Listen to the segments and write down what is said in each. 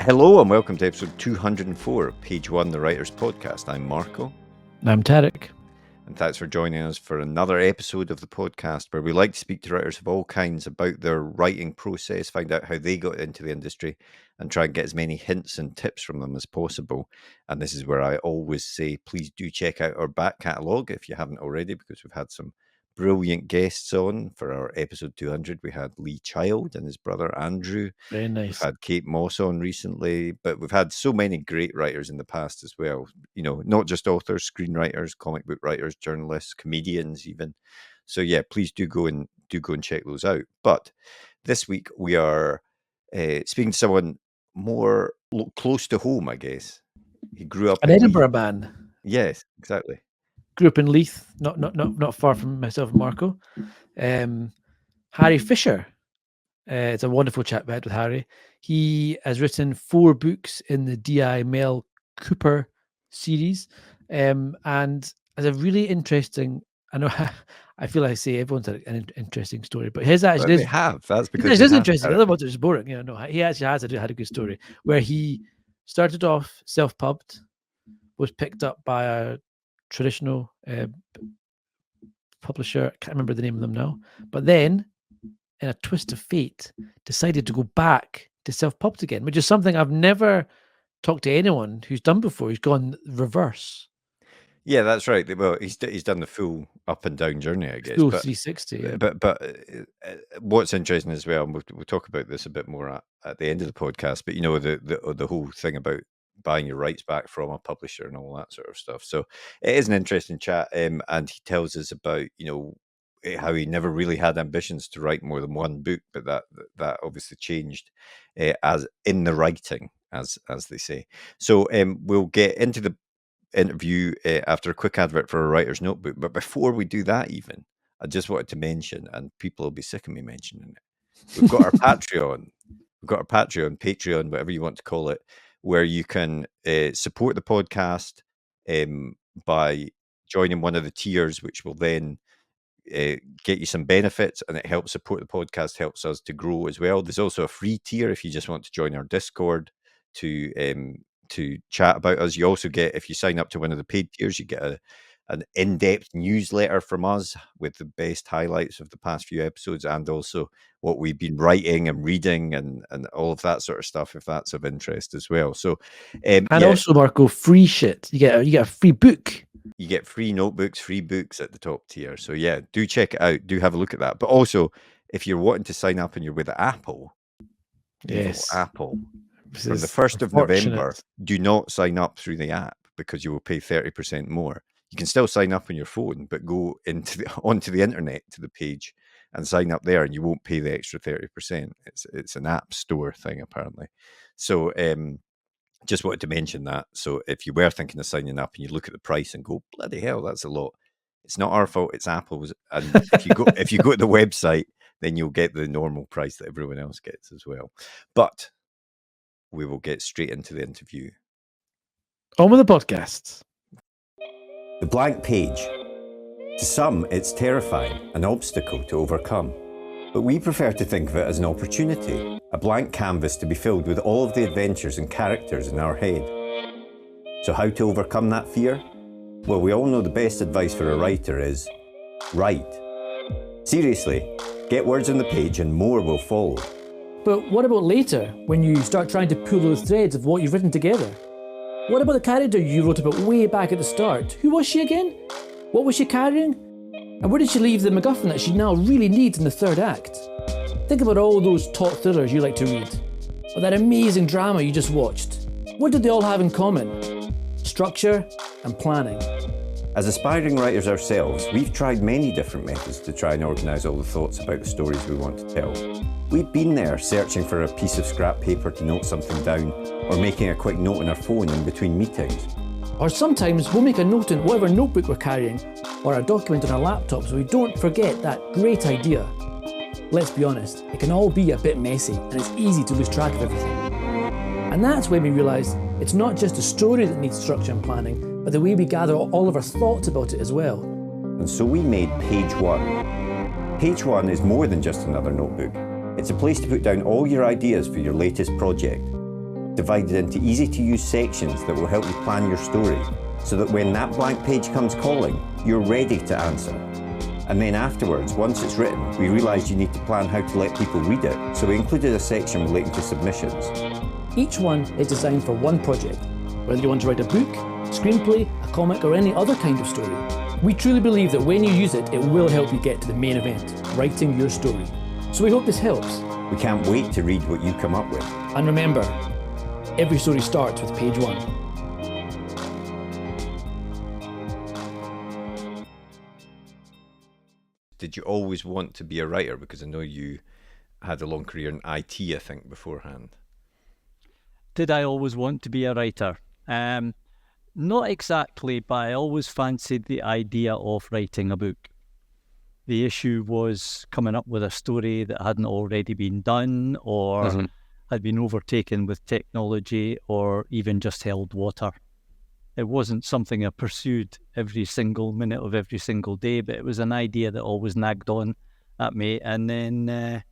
Hello and welcome to episode 204 of Page One, the Writers Podcast. I'm Marco. And I'm Tarek. And thanks for joining us for another episode of the podcast where we like to speak to writers of all kinds about their writing process, find out how they got into the industry, and try and get as many hints and tips from them as possible. And this is where I always say, please do check out our back catalogue if you haven't already, because we've had some brilliant guests on. For our episode 200, we had Lee Child and his brother Andrew. Very nice. We've had Kate Moss on recently, but we've had so many great writers in the past as well. You know, not just authors, screenwriters, comic book writers, journalists, comedians even. So yeah, please do go and check those out. But this week we are speaking to someone more close to home, I guess. He grew up in Edinburgh man. Yes, exactly. Grew up in Leith, not far from myself and Marco. Harry Fisher. It's a wonderful chat we had with Harry. He has written 4 books in the D.I. Mel Cooper series, and has a really interesting. I know I feel like I say everyone's an interesting story, but his actually is. That's because it is interesting. The other ones are just boring. You know, he actually had a good story where he started off self-pubbed, was picked up by a traditional publisher. I can't remember the name of them now, but then in a twist of fate decided to go back to self-pubbed again, which is something I've never talked to anyone who's done before. He's gone reverse. Yeah, that's right. Well, he's done the full up and down journey, I guess. Full 360. Yeah. But what's interesting as well, and we'll talk about this a bit more at the end of the podcast. But you know, the whole thing about buying your rights back from a publisher and all that sort of stuff. So it is an interesting chat, and he tells us about, you know, how he never really had ambitions to write more than one book, but that obviously changed as in the writing, as they say. So we'll get into the interview after a quick advert for a writer's notebook. But before we do that, even I just wanted to mention, and people will be sick of me mentioning it, we've got our Patreon. We've got our Patreon, whatever you want to call it, where you can support the podcast by joining one of the tiers, which will then get you some benefits, and it helps support the podcast, helps us to grow as well. There's also a free tier if you just want to join our Discord to chat about us. You also get, if you sign up to one of the paid tiers, you get an in-depth newsletter from us with the best highlights of the past few episodes, and also what we've been writing and reading and all of that sort of stuff, if that's of interest as well. So also, Marco, free shit. You get a free book. You get free notebooks, free books at the top tier. So yeah, do check it out. Do have a look at that. But also, if you're wanting to sign up and you're with Apple, yes, Apple, for the 1st of November, do not sign up through the app because you will pay 30% more. You can still sign up on your phone, but go onto the internet to the page and sign up there, and you won't pay the extra 30%. It's an app store thing apparently. So just wanted to mention that. So if you were thinking of signing up and you look at the price and go, bloody hell, that's a lot. It's not our fault, it's Apple's. And if you go to the website, then you'll get the normal price that everyone else gets as well. But we will get straight into the interview. On with the podcasts. The blank page. To some, it's terrifying, an obstacle to overcome. But we prefer to think of it as an opportunity, a blank canvas to be filled with all of the adventures and characters in our head. So how to overcome that fear? Well, we all know the best advice for a writer is write. Seriously, get words on the page and more will follow. But what about later, when you start trying to pull those threads of what you've written together? What about the character you wrote about way back at the start? Who was she again? What was she carrying? And where did she leave the MacGuffin that she now really needs in the 3rd act? Think about all those top thrillers you like to read, or that amazing drama you just watched. What did they all have in common? Structure and planning. As aspiring writers ourselves, we've tried many different methods to try and organise all the thoughts about the stories we want to tell. We've been there searching for a piece of scrap paper to note something down, or making a quick note on our phone in between meetings. Or sometimes we'll make a note in whatever notebook we're carrying, or a document on our laptop so we don't forget that great idea. Let's be honest, it can all be a bit messy and it's easy to lose track of everything. And that's when we realised it's not just a story that needs structure and planning, but the way we gather all of our thoughts about it as well. And so we made Page One. Page One is more than just another notebook. It's a place to put down all your ideas for your latest project, divided into easy-to-use sections that will help you plan your story, so that when that blank page comes calling, you're ready to answer. And then afterwards, once it's written, we realised you need to plan how to let people read it, so we included a section relating to submissions. Each one is designed for one project, whether you want to write a book, screenplay, a comic, or any other kind of story. We truly believe that when you use it, it will help you get to the main event, writing your story. So we hope this helps. We can't wait to read what you come up with. And remember, every story starts with page 1. Did you always want to be a writer? Because I know you had a long career in IT, I think, beforehand. Did I always want to be a writer? Not exactly, but I always fancied the idea of writing a book. The issue was coming up with a story that hadn't already been done, or had been overtaken with technology, or even just held water. It wasn't something I pursued every single minute of every single day, but it was an idea that always nagged on at me. And then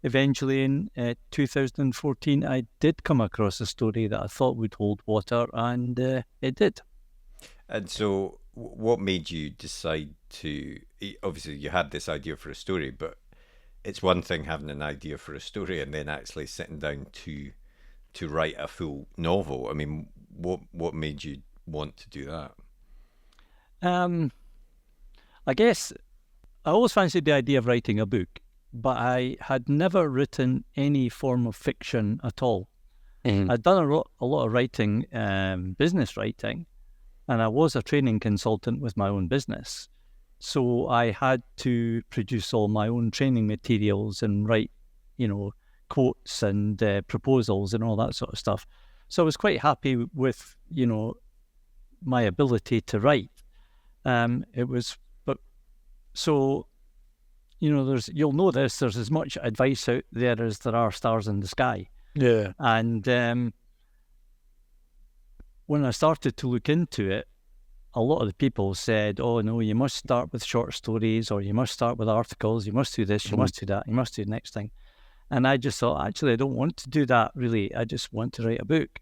eventually in 2014, I did come across a story that I thought would hold water, and it did. And so what made you decide to, obviously you had this idea for a story, but it's one thing having an idea for a story and then actually sitting down to write a full novel. I mean, what made you want to do that? I guess I always fancied the idea of writing a book, but I had never written any form of fiction at all. I'd done a lot of writing, business writing, and I was a training consultant with my own business. So I had to produce all my own training materials and write, quotes and proposals and all that sort of stuff. So I was quite happy with, my ability to write. There's you'll know this, there's as much advice out there as there are stars in the sky. Yeah. And when I started to look into it, a lot of the people said, oh no, you must start with short stories, or you must start with articles, you must do this, you must do that, you must do the next thing. And I just thought, actually, I don't want to do that really. I just want to write a book.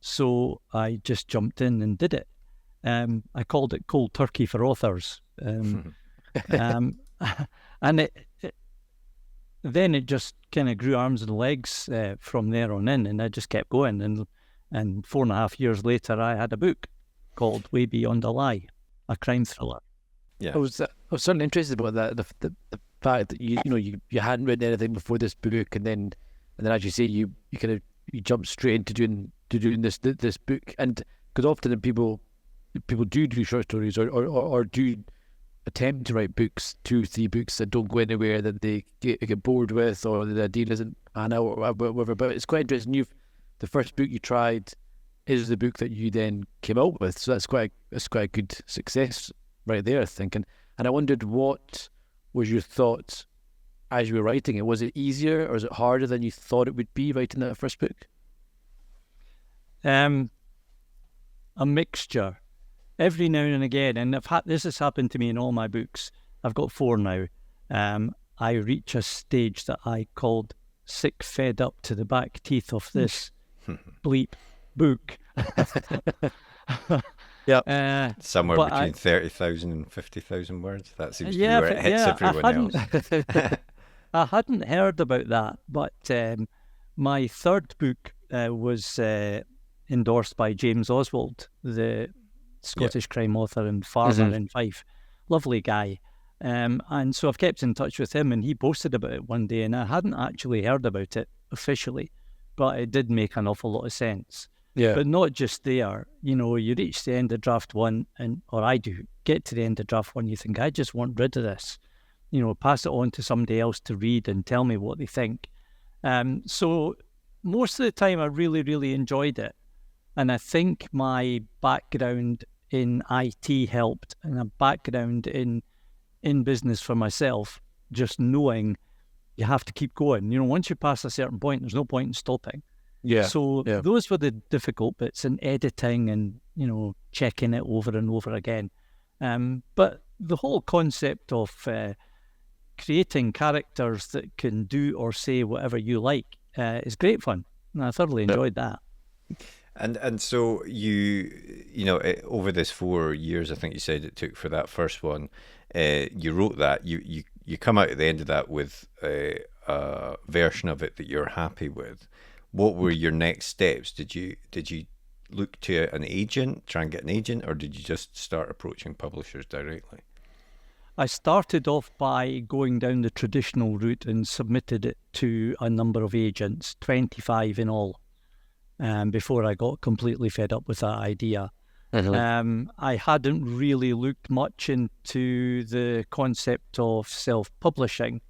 So I just jumped in and did it. I called it cold turkey for authors. And then it just kind of grew arms and legs from there on in, and I just kept going. And 4.5 years later, I had a book called Way Beyond a Lie, a crime thriller. Yeah, I was certainly interested about that. The fact that you hadn't written anything before this book, and then as you say, you jumped straight into doing this book. And because often people do short stories or do attempt to write books, 2-3 books that don't go anywhere, that they get bored with, or the idea doesn't pan out or whatever. But it's quite interesting. The first book you tried is the book that you then came out with, so that's quite a good success right there, I think. And I wondered, what was your thoughts as you were writing it? Was it easier or is it harder than you thought it would be writing that first book? A mixture. Every now and again, and this has happened to me in all my books. I've got 4 now. I reach a stage that I called sick, fed up to the back teeth of this bleep book. Yeah. Somewhere between 30,000 and 50,000 words. That seems to be where it hits everyone else. I hadn't heard about that, but my third book was endorsed by James Oswald, the Scottish crime author and farmer in Fife. Lovely guy. And so I've kept in touch with him, and he posted about it one day, and I hadn't actually heard about it officially, but it did make an awful lot of sense. Yeah. But not just there. You reach the end of draft 1, or I do, get to the end of draft 1, you think, I just want rid of this. Pass it on to somebody else to read and tell me what they think. So most of the time I really, really enjoyed it. And I think my background in IT helped, and a background in business for myself, just knowing you have to keep going. Once you pass a certain point, there's no point in stopping. Yeah. So those were the difficult bits, in editing and, checking it over and over again. But the whole concept of creating characters that can do or say whatever you like is great fun. And I thoroughly enjoyed that. And so over this 4 years, I think you said it took for that first one, you wrote that. You come out at the end of that with a version of it that you're happy with. What were your next steps? Did you look to an agent, try and get an agent, or did you just start approaching publishers directly? I started off by going down the traditional route and submitted it to a number of agents, 25 in all, before I got completely fed up with that idea. I hadn't really looked much into the concept of self-publishing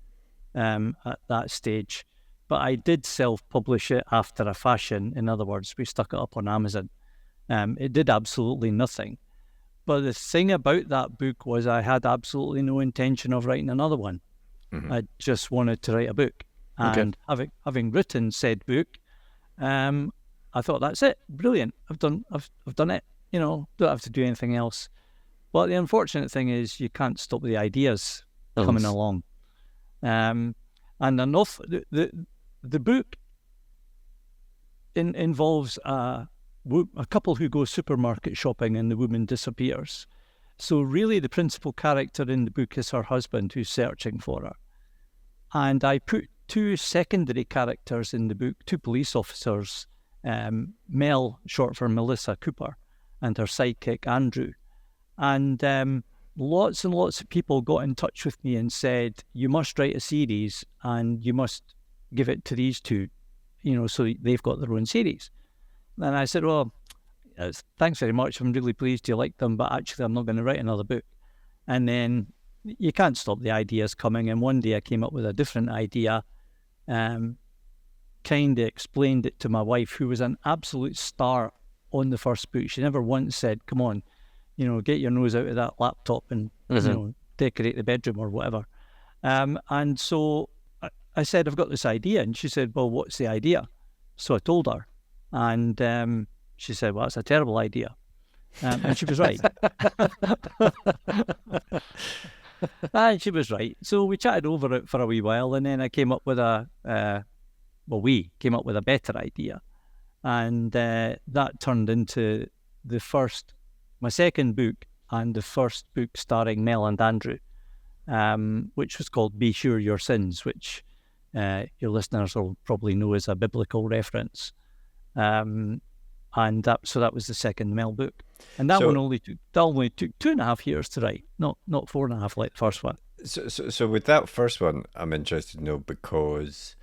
at that stage, but I did self-publish it after a fashion. In other words, we stuck it up on Amazon. It did absolutely nothing. But the thing about that book was I had absolutely no intention of writing another one. I just wanted to write a book. And having written said book, I thought, that's it. Brilliant. I've done it. Don't have to do anything else. But the unfortunate thing is you can't stop the ideas coming along. And enough, the book involves a couple who go supermarket shopping and the woman disappears. So really the principal character in the book is her husband who's searching for her. And I put 2 secondary characters in the book, 2 police officers, Mel, short for Melissa Cooper, and her sidekick Andrew. And lots and lots of people got in touch with me and said, you must write a series and you must give it to these 2, so they've got their own series. And I said, well, thanks very much. I'm really pleased you like them, but actually I'm not going to write another book. And then you can't stop the ideas coming. And one day I came up with a different idea, kind of explained it to my wife, who was an absolute star on the first book. She never once said, come on, get your nose out of that laptop and, decorate the bedroom or whatever. And so I said, I've got this idea. And she said, well, what's the idea? So I told her. And she said, well, that's a terrible idea. And she was right. And she was right. So we chatted over it for a wee while, and then I came up with we came up with a better idea. And that turned into my second book, and the first book starring Mel and Andrew, which was called Be Sure Your Sins, which your listeners will probably know as a biblical reference. And that was the second Mel book, and that one only took 2.5 years to write, not 4.5 like the first one. So with that first one, I'm interested to know, because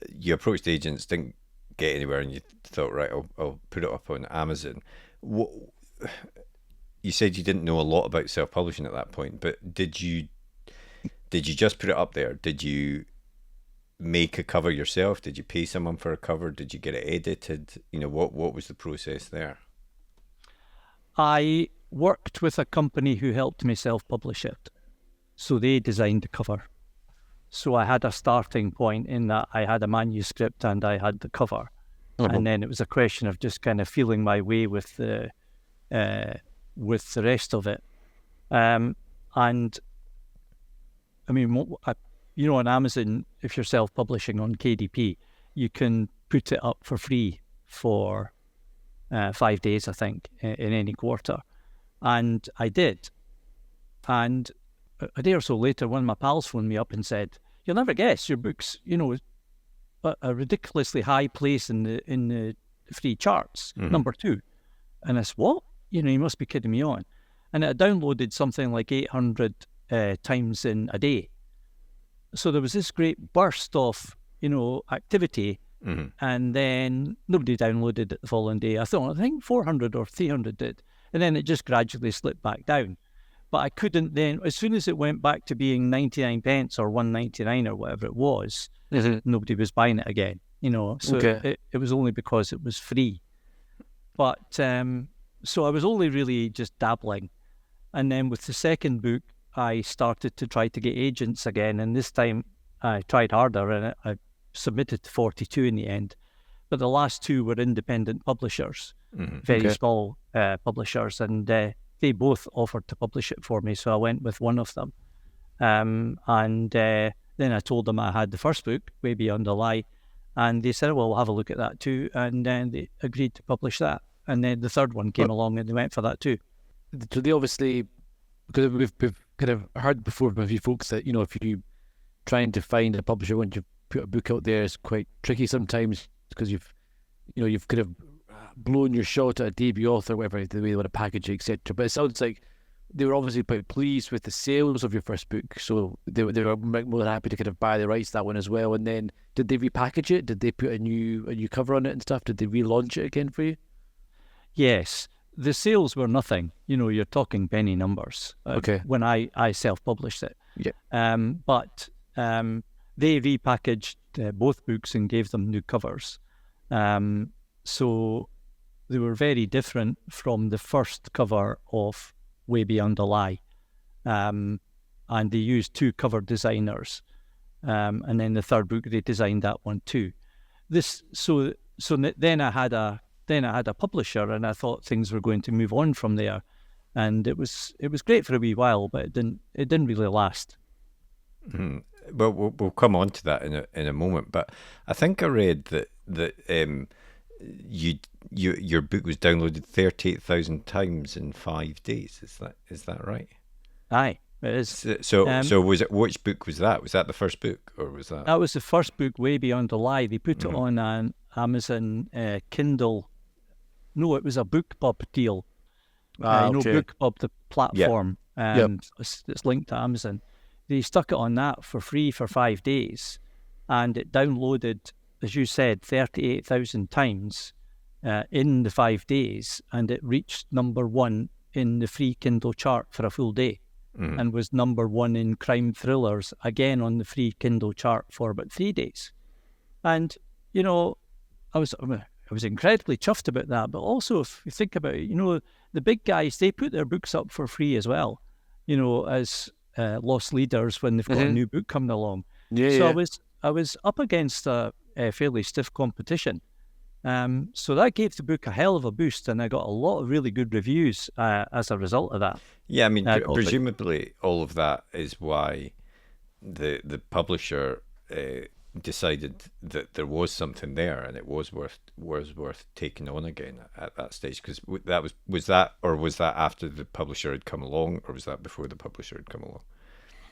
you approached agents, didn't get anywhere, and you thought, right, I'll put it up on Amazon. You said you didn't know a lot about self-publishing at that point, but did you just put it up there? Did you make a cover yourself? Did you pay someone for a cover? Did you get it edited? What was the process there? I worked with a company who helped me self-publish it. So they designed the cover. So I had a starting point in that I had a manuscript and I had the cover. And then it was a question of just kind of feeling my way with the rest of it. And I mean, on Amazon, if you're self-publishing on KDP, you can put it up for free for 5 days, I think, in any quarter. And I did. And a day or so later, one of my pals phoned me up and said, you'll never guess, your book's, a ridiculously high place in the free charts, number 2. And I said, what? You must be kidding me on. And it downloaded something like 800 times in a day. So there was this great burst of, activity, and then nobody downloaded it the following day. I think 400 or 300 did. And then it just gradually slipped back down. But I couldn't then, as soon as it went back to being 99 pence or 1.99 or whatever it was, nobody was buying it again, So it was only because it was free. But, so I was only really just dabbling. And then with the second book, I started to try to get agents again, and this time I tried harder, and I submitted to 42 in the end. But the last 2 were independent publishers, very small publishers, and they both offered to publish it for me, so I went with one of them. Then I told them I had the first book, Way Beyond a Lie, and they said, well, we'll have a look at that too, and then they agreed to publish that. And then the third one came along and they went for that too. So they obviously, because we've kind of heard before from a few folks that, if you trying to find a publisher when you put a book out there is quite tricky sometimes, because you've kind of blown your shot at a debut author, whatever, the way they want to package it, etc. But it sounds like they were obviously quite pleased with the sales of your first book, so they were more than happy to kind of buy the rights to that one as well. And then, did they repackage it? Did they put a new cover on it and stuff? Did they relaunch it again for you? Yes, the sales were nothing. You're talking penny numbers. Okay. When I self-published it. Yeah. But they repackaged both books and gave them new covers. So they were very different from the first cover of Way Beyond a Lie. And they used two cover designers. And then the third book, they designed that one too. Then I had a publisher, and I thought things were going to move on from there. And it was great for a wee while, but it didn't really last. Mm-hmm. Well, we'll come on to that in a moment. But I think I read that your book was downloaded 38,000 times in 5 days. Is that right? Aye, it is. So was it? Which book was that? Was that the first book, or was that? That was the first book, Way Beyond a Lie. They put it on an Amazon Kindle. No, it was a BookBub deal. Okay. BookBub, the platform. It's linked to Amazon. They stuck it on that for free for 5 days, and it downloaded, as you said, 38,000 times in the 5 days, and it reached number one in the free Kindle chart for a full day, and was number one in crime thrillers, again on the free Kindle chart for about 3 days. And, I was incredibly chuffed about that. But also, if you think about it, the big guys, they put their books up for free as well, as lost leaders when they've got a new book coming along. I was up against a fairly stiff competition. So that gave the book a hell of a boost, and I got a lot of really good reviews as a result of that. Yeah, I mean, presumably all of that is why the publisher decided that there was something there, and it was worth taking on again at that stage. Because was that after the publisher had come along, or was that before the publisher had come along?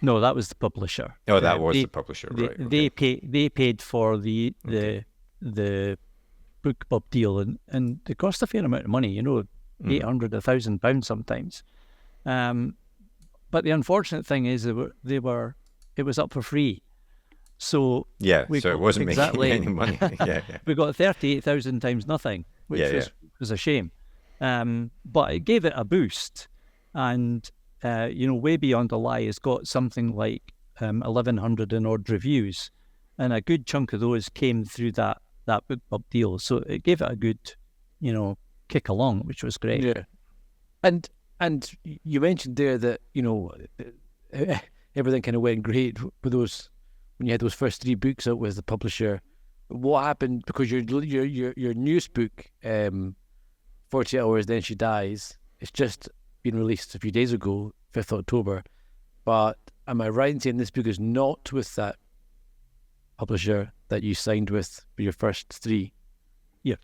No, that was the publisher. Oh, that was the publisher, right? Okay. They paid for the BookBub deal, and it cost a fair amount of money. £800, £1,000 sometimes. But the unfortunate thing is it was up for free. So so it wasn't making any money. We got 38,000 times nothing, which was a shame. But it gave it a boost, and Way Beyond a Lie has got something like 1,100 and odd reviews, and a good chunk of those came through that BookBub deal. So it gave it a good, kick along, which was great. Yeah, and you mentioned there that everything kind of went great with those. When you had those first 3 books out with the publisher, what happened? Because your newest book, 48 Hours Then She Dies, it's just been released a few days ago, 5th October. But am I right in saying this book is not with that publisher that you signed with for your first 3? Yeah.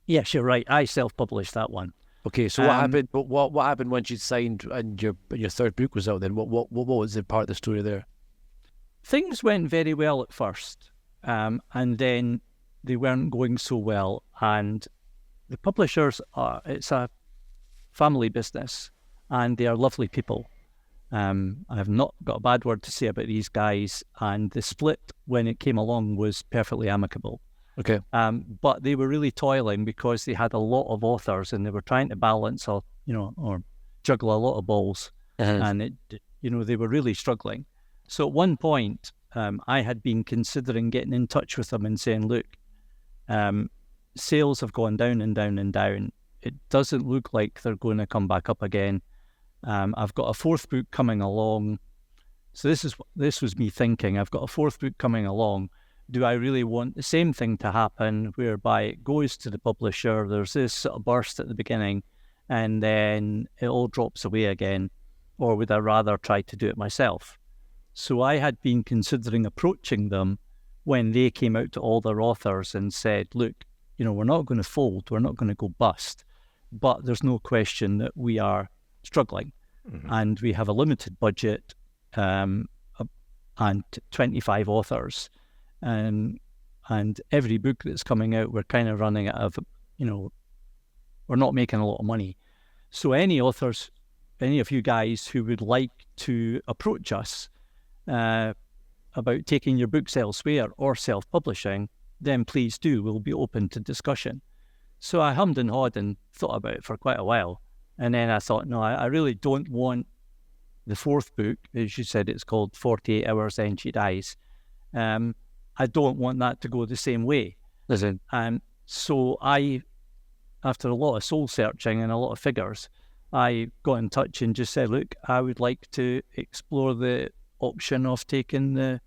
Yes, you're right. I self-published that one. Okay, so what happened? What happened once you signed and your third book was out? Then what was the part of the story there? Things went very well at first, and then they weren't going so well. And the publishers it's a family business, and they are lovely people. I have not got a bad word to say about these guys, and the split when it came along was perfectly amicable. Okay. But they were really toiling because they had a lot of authors, and they were trying to balance or juggle a lot of balls, and they were really struggling. So at one point, I had been considering getting in touch with them and saying, look, sales have gone down and down and down. It doesn't look like they're going to come back up again. I've got a 4th book coming along. So this was me thinking, I've got a 4th book coming along. Do I really want the same thing to happen, whereby it goes to the publisher, there's this sort of burst at the beginning, and then it all drops away again? Or would I rather try to do it myself? So I had been considering approaching them when they came out to all their authors and said, look, we're not going to fold, we're not going to go bust, but there's no question that we are struggling, and we have a limited budget, and 25 authors, and every book that's coming out, we're kind of running out of, we're not making a lot of money. So any authors, any of you guys who would like to approach us about taking your books elsewhere or self-publishing, then please do. We'll be open to discussion. So I hummed and hawed and thought about it for quite a while. And then I thought, no, I really don't want the fourth book, as you said, it's called 48 Hours, Then She Dies. I don't want that to go the same way. Listen, so I, after a lot of soul searching and a lot of figures, I got in touch and just said, look, I would like to explore the option of taking the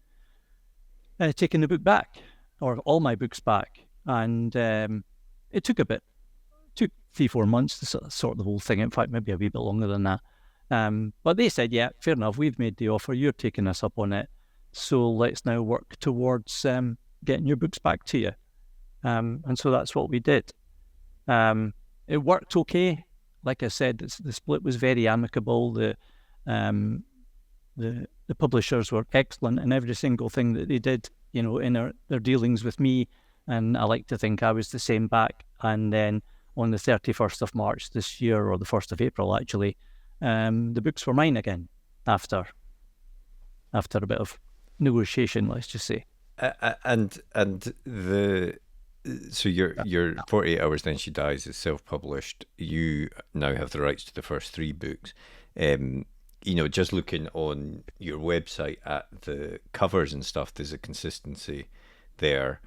book back, or all my books back. And it took 3-4 months to sort the whole thing. In fact, maybe a wee bit longer than that. But they said, yeah, fair enough, we've made the offer, you're taking us up on it, so let's now work towards getting your books back to you. And so that's what we did. It worked okay. Like I said, the split was very amicable. The publishers were excellent in every single thing that they did, in their dealings with me, and I like to think I was the same back. And then on the 31st of March this year, or the 1st of April actually, the books were mine again after a bit of negotiation, let's just say. So your 48 Hours Then She Dies is self-published. You now have the rights to the first 3 books. Just looking on your website at the covers and stuff, there's a consistency there.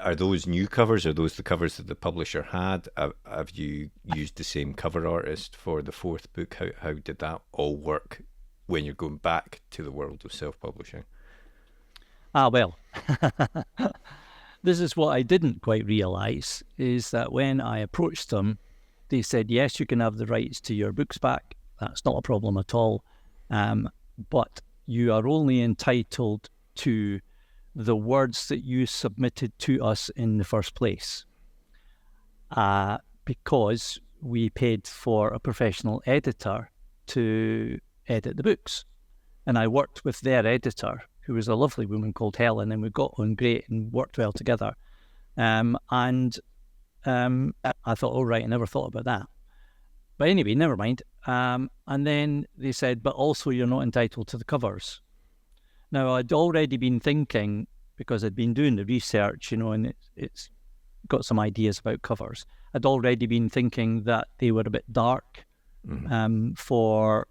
Are those new covers? Are those the covers that the publisher had? Have you used the same cover artist for the 4th book? How did that all work when you're going back to the world of self-publishing? Well, this is what I didn't quite realise, is that when I approached them, they said, yes, you can have the rights to your books back. That's not a problem at all. But you are only entitled to the words that you submitted to us in the first place, because we paid for a professional editor to edit the books. And I worked with their editor, who was a lovely woman called Helen, and we got on great and worked well together. I thought, oh, right, I never thought about that. But anyway, never mind. And then they said, but also you're not entitled to the covers. Now, I'd already been thinking, because I'd been doing the research, and it's got some ideas about covers. I'd already been thinking that they were a bit dark for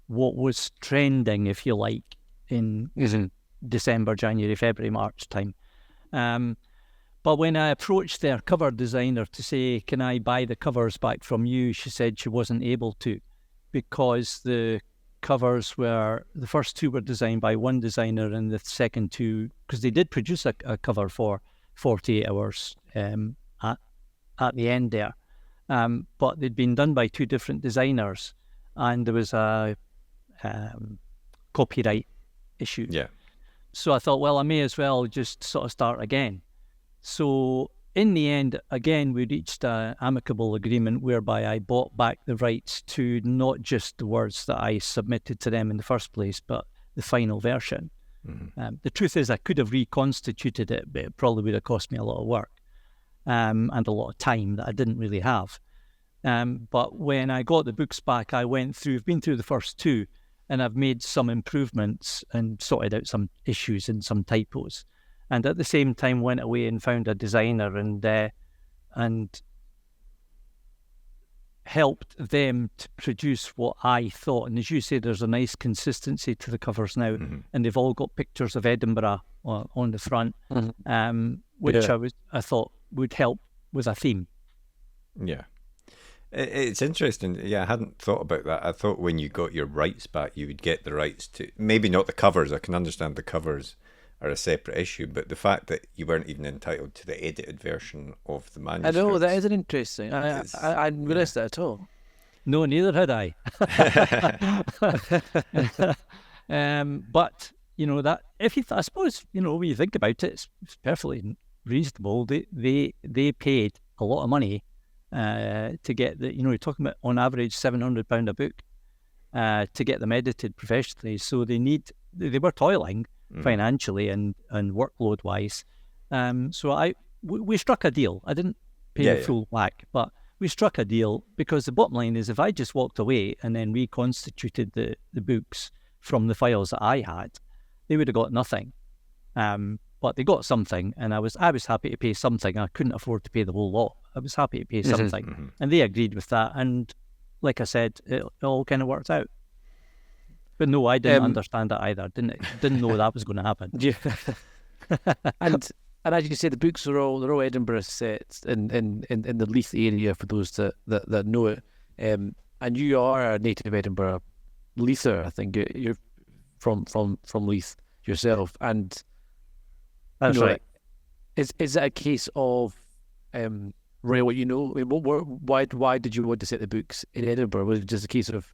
what was trending, if you like, in December, January, February, March time. But when I approached their cover designer to say, can I buy the covers back from you? She said she wasn't able to, because the covers the first 2 were designed by one designer, and the second 2, because they did produce a cover for 48 Hours at the end there. But they'd been done by 2 different designers, and there was a copyright issue. Yeah. So I thought, well, I may as well just sort of start again. So in the end, again, we reached an amicable agreement whereby I bought back the rights to not just the words that I submitted to them in the first place, but the final version. The truth is, I could have reconstituted it, but it probably would have cost me a lot of work and a lot of time that I didn't really have. But when I got the books back, I've been through the first 2, and I've made some improvements and sorted out some issues and some typos. And at the same time, went away and found a designer and helped them to produce what I thought. And as you say, there's a nice consistency to the covers now, and they've all got pictures of Edinburgh on the front, which I thought would help with a theme. Yeah. It's interesting. Yeah, I hadn't thought about that. I thought when you got your rights back, you would get the rights to, maybe not the covers. I can understand the covers are a separate issue, but the fact that you weren't even entitled to the edited version of the manuscript. I know, that is an interesting. I hadn't realised that at all. No, neither had I. But that if you, I suppose when you think about it, it's perfectly reasonable. They paid a lot of money to get you're talking about on average £700 a book to get them edited professionally. So they were toiling financially and workload wise. So we struck a deal. I didn't pay the full whack, but we struck a deal because the bottom line is if I just walked away and then reconstituted the books from the files that I had, they would have got nothing. But they got something, and I was happy to pay something. I couldn't afford to pay the whole lot. I was happy to pay something, and they agreed with that. And like I said, it all kind of worked out. But no, I didn't understand that either. Didn't know that was going to happen. Yeah. and as you can say, the books they're all Edinburgh set in the Leith area for those that know it. And you are a native Edinburgh Leither, I think. You're from Leith yourself, and that's right. Is it a case of Ray, what you know? I mean, why did you want to set the books in Edinburgh? Was it just a case of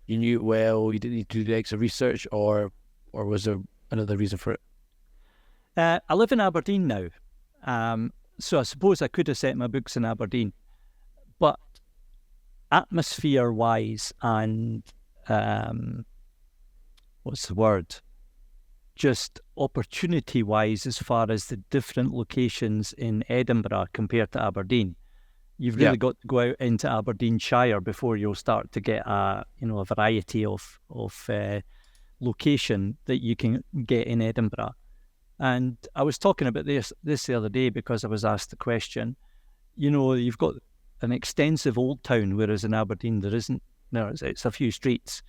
you knew it well, you didn't need to do the extra research, or was there another reason for it? I live in Aberdeen now, so I suppose I could have set my books in Aberdeen, but atmosphere-wise and what's the word? Just opportunity-wise, as far as the different locations in Edinburgh compared to Aberdeen, you've really got to go out into Aberdeenshire before you'll start to get a variety of location that you can get in Edinburgh. And I was talking about this the other day because I was asked the question. You've got an extensive old town, whereas in Aberdeen there isn't. No, it's a few streets.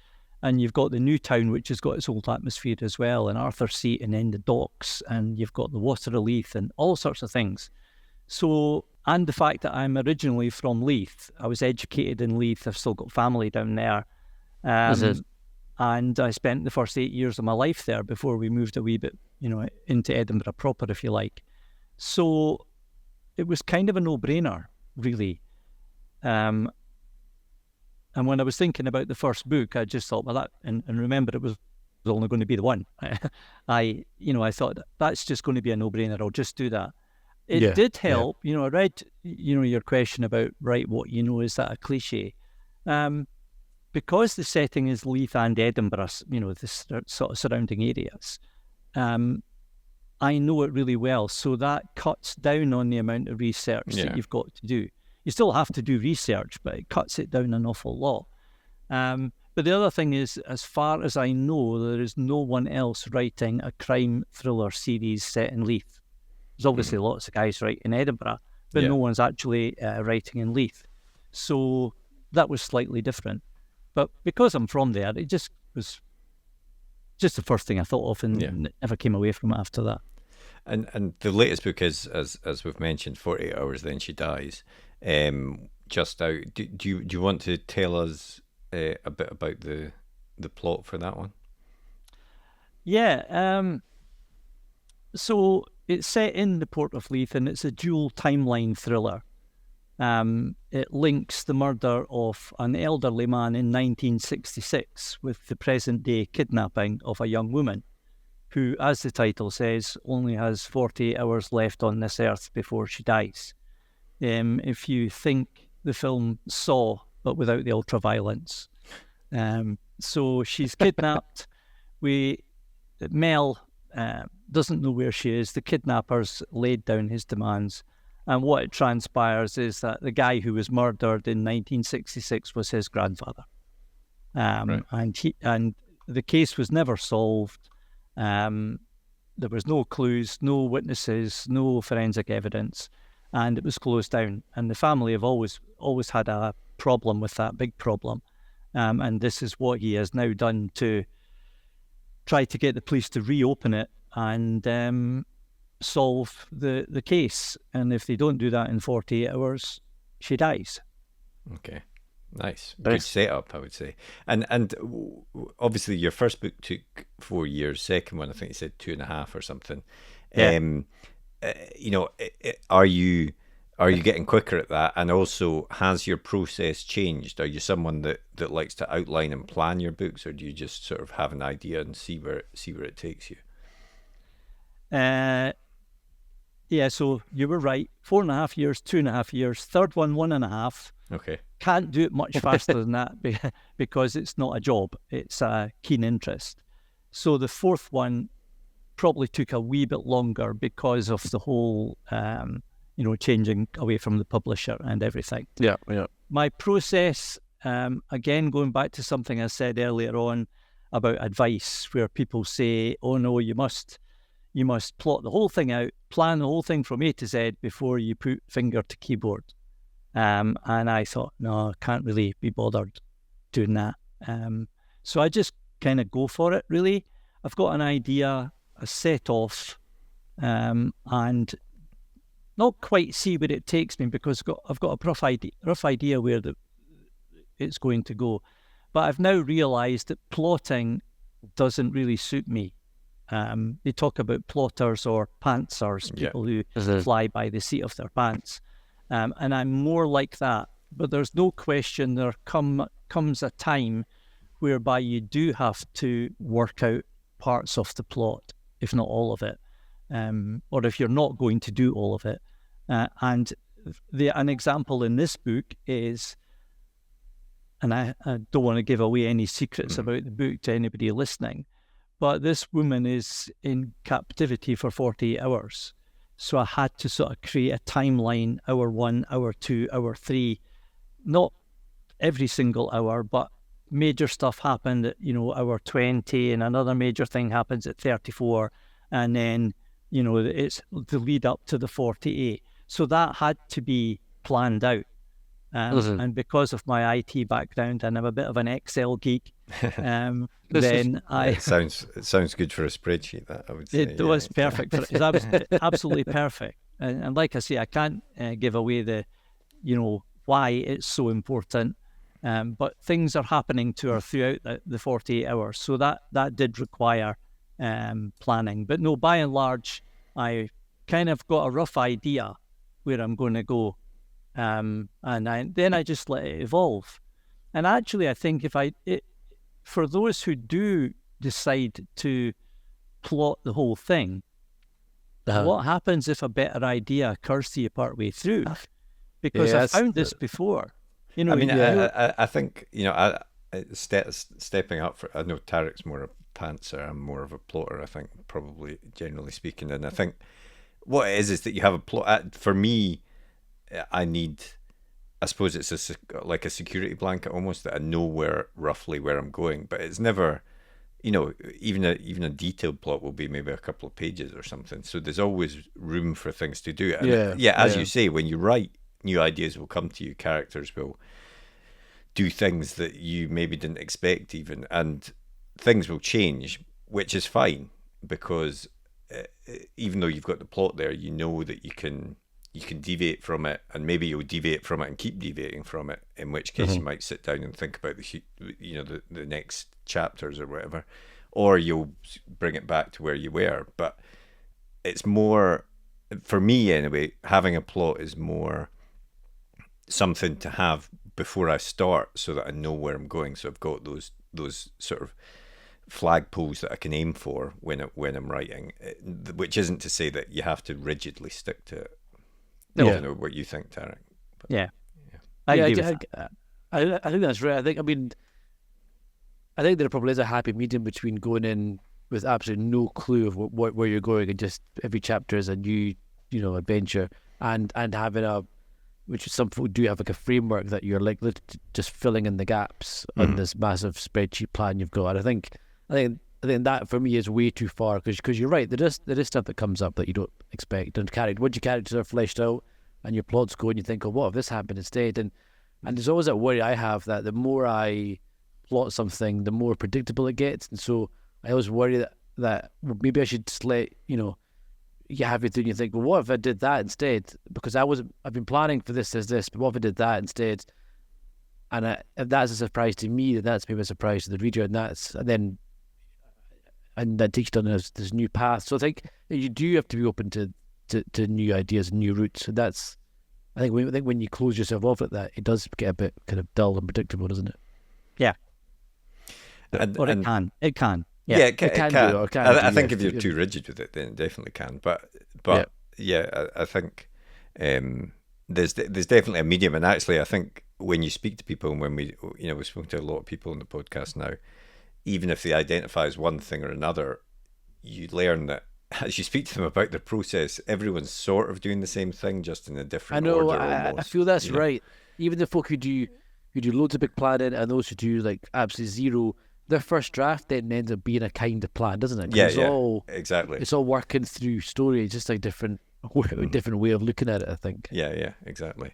And you've got the new town, which has got its old atmosphere as well, and Arthur's Seat, and then the docks, and you've got the water of Leith, and all sorts of things. So, and the fact that I'm originally from Leith, I was educated in Leith, I've still got family down there. And I spent the first 8 years of my life there before we moved a wee bit, into Edinburgh proper, if you like. So it was kind of a no-brainer, really. And when I was thinking about the first book, I just thought, well, and remember, it was only going to be the one. I thought that's just going to be a no-brainer. I'll just do that. It did help. I read, your question about, right, what is that a cliche? Because the setting is Leith and Edinburgh, this sort of surrounding areas, I know it really well. So that cuts down on the amount of research that you've got to do. You still have to do research, but it cuts it down an awful lot. But the other thing is, as far as I know, there is no one else writing a crime thriller series set in Leith. There's obviously lots of guys writing in Edinburgh, but no one's actually writing in Leith. So that was slightly different. But because I'm from there, it just was just the first thing I thought of, and never came away from it after that. And the latest book is, as we've mentioned, 48 Hours, Then She Dies. Just out. Do you want to tell us a bit about the plot for that one? Yeah. So it's set in the Port of Leith, and it's a dual timeline thriller. It links the murder of an elderly man in 1966 with the present day kidnapping of a young woman who, as the title says, only has 48 hours left on this earth before she dies. If you think the film Saw, but without the ultra-violence. So she's kidnapped. Mel doesn't know where she is. The kidnappers laid down his demands. And what it transpires is that the guy who was murdered in 1966 was his grandfather. Right. And the case was never solved. There was no clues, no witnesses, no forensic evidence, and it was closed down. And the family have always had a problem with that, big problem. And this is what he has now done to try to get the police to reopen it and solve the case. And if they don't do that in 48 hours, she dies. Okay. Nice. Good setup, I would say. And obviously your first book took 4 years. Second one, I think you said 2.5 or something. Yeah. Are you Are you getting quicker at that? And also, has your process changed? Are you someone that likes to outline and plan your books, or do you just sort of have an idea and see where it takes you? Yeah, so you were right. 4.5 years, 2.5 years, third one, 1.5. Okay. Can't do it much faster than that because it's not a job. It's a keen interest. So the fourth one probably took a wee bit longer because of the whole, changing away from the publisher and everything. Yeah. My process, again, going back to something I said earlier on about advice, where people say, oh no, you must plot the whole thing out, plan the whole thing from A to Z before you put finger to keyboard. And I thought, no, I can't really be bothered doing that. So I just kind of go for it, really. I've got an idea, I set off, and not quite see where it takes me, because I've got a rough idea where it's going to go. But I've now realised that plotting doesn't really suit me. They talk about plotters or pantsers, people who fly by the seat of their pants. And I'm more like that. But there's no question there comes a time whereby you do have to work out parts of the plot, if not all of it, or if you're not going to do all of it. And an example in this book is, and I don't want to give away any secrets about the book to anybody listening, but this woman is in captivity for 48 hours. So I had to sort of create a timeline, hour 1, hour 2, hour 3, not every single hour, but major stuff happened at, hour 20, and another major thing happens at 34, and then, it's the lead up to the 48. So that had to be planned out. And because of my IT background, and I'm a bit of an Excel geek, then it sounds good for a spreadsheet. That I would say it was perfect. That was absolutely perfect. And like I say, I can't give away the, why it's so important. But things are happening to her throughout the 48 hours, so that did require planning. But no, by and large, I kind of got a rough idea where I'm going to go. And then I just let it evolve. And actually, I think for those who do decide to plot the whole thing, what happens if a better idea occurs to you partway through? Because I found this before. I think stepping up I know Tarek's more a pantser, I'm more of a plotter, I think, probably generally speaking. And I think what it is that you have a plot. For me, I suppose it's like a security blanket almost, that I know roughly where I'm going, but it's never, even a detailed plot will be maybe a couple of pages or something. So there's always room for things to do. And as you say, when you write, new ideas will come to you, characters will do things that you maybe didn't expect even, and things will change, which is fine, because even though you've got the plot there, you know that you can deviate from it, and maybe you'll deviate from it and keep deviating from it, in which case you might sit down and think about the next chapters or whatever, or you'll bring it back to where you were. But it's more, for me anyway, having a plot is more something to have before I start, so that I know where I'm going. So I've got those sort of flagpoles that I can aim for when I'm writing, which isn't to say that you have to rigidly stick to it. I don't know what you think, Tarek. Yeah. I agree with that. I think that's right. I think there probably is a happy medium between going in with absolutely no clue of where you're going, and just every chapter is a new, adventure, and having which some people do have, like a framework that you're like just filling in the gaps on this massive spreadsheet plan you've got. And I think that for me is way too far, because you're right, there is stuff that comes up that you don't expect, and once your characters are fleshed out and your plot's going, you think, oh, what if this happened instead? And there's always that worry I have that the more I plot something, the more predictable it gets. And so I always worry that maybe I should just let you have it through, and you think, well, what if I did that instead? Because I've been planning for this as this, but what if I did that instead? And if that's a surprise to me, then that's maybe a surprise to the reader, and that takes you down this new path. So I think you do have to be open to new ideas and new routes. And that's I think when you close yourself off at that, it does get a bit kind of dull and predictable, doesn't it? Yeah. And It can. Yeah, Yeah. it can. do, or can I do, think yeah. if you're too rigid with it, then it definitely can. But I think there's definitely a medium. And actually, I think when you speak to people, and when we've spoken to a lot of people on the podcast now, even if they identify as one thing or another, you learn that as you speak to them about the process, everyone's sort of doing the same thing, just in a different order almost. I feel that's right. Even the folk who do loads of big planning and those who do like absolutely zero, their first draft then ends up being a kind of plan, doesn't it? Exactly. It's all working through story. It's just like different way of looking at it, I think. Yeah, exactly.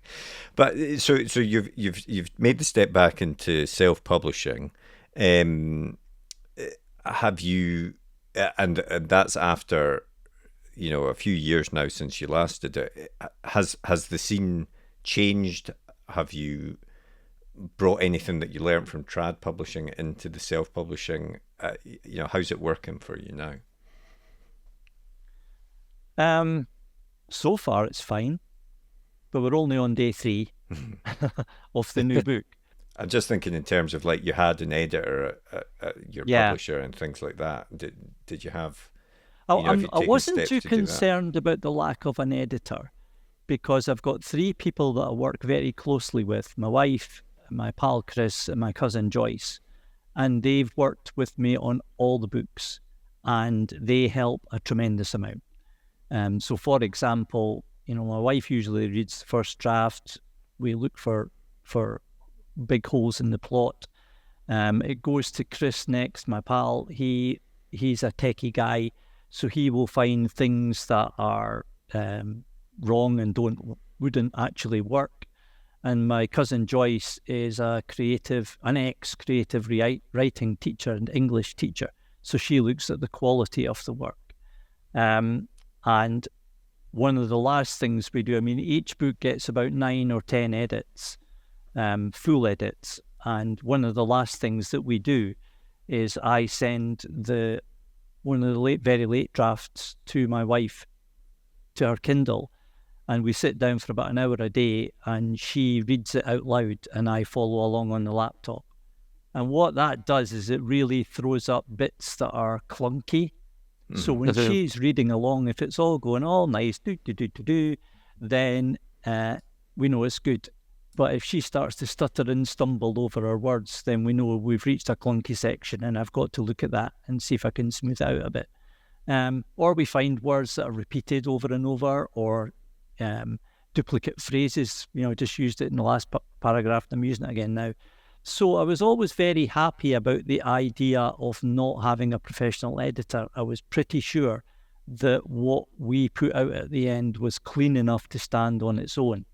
But so you've made the step back into self-publishing. Have you? And that's after a few years now since you last did it. Has the scene changed? Have you brought anything that you learned from trad publishing into the self-publishing? How's it working for you now? So far it's fine, but we're only on day 3 of the new book. I'm just thinking in terms of like you had an editor at your publisher and things like that. Did you have? I wasn't too concerned about the lack of an editor, because I've got 3 people that I work very closely with: my wife, my pal Chris, and my cousin Joyce, and they've worked with me on all the books, and they help a tremendous amount. So, for example, my wife usually reads the first draft. We look for big holes in the plot. It goes to Chris next, my pal. He's a techie guy, so he will find things that are wrong and wouldn't actually work. And my cousin Joyce is an ex-creative writing teacher and English teacher, so she looks at the quality of the work. And one of the last things we do, each book gets about 9 or 10 edits, full edits. And one of the last things that we do is I send one of the very late drafts to my wife, to her Kindle, and we sit down for about an hour a day, and she reads it out loud, and I follow along on the laptop. And what that does is it really throws up bits that are clunky. So when she's reading along, if it's all going all nice, then we know it's good. But if she starts to stutter and stumble over her words, then we know we've reached a clunky section, and I've got to look at that and see if I can smooth it out a bit. Or we find words that are repeated over and over, or duplicate phrases. Just used it in the last paragraph, and I'm using it again now. So I was always very happy about the idea of not having a professional editor. I was pretty sure that what we put out at the end was clean enough to stand on its own.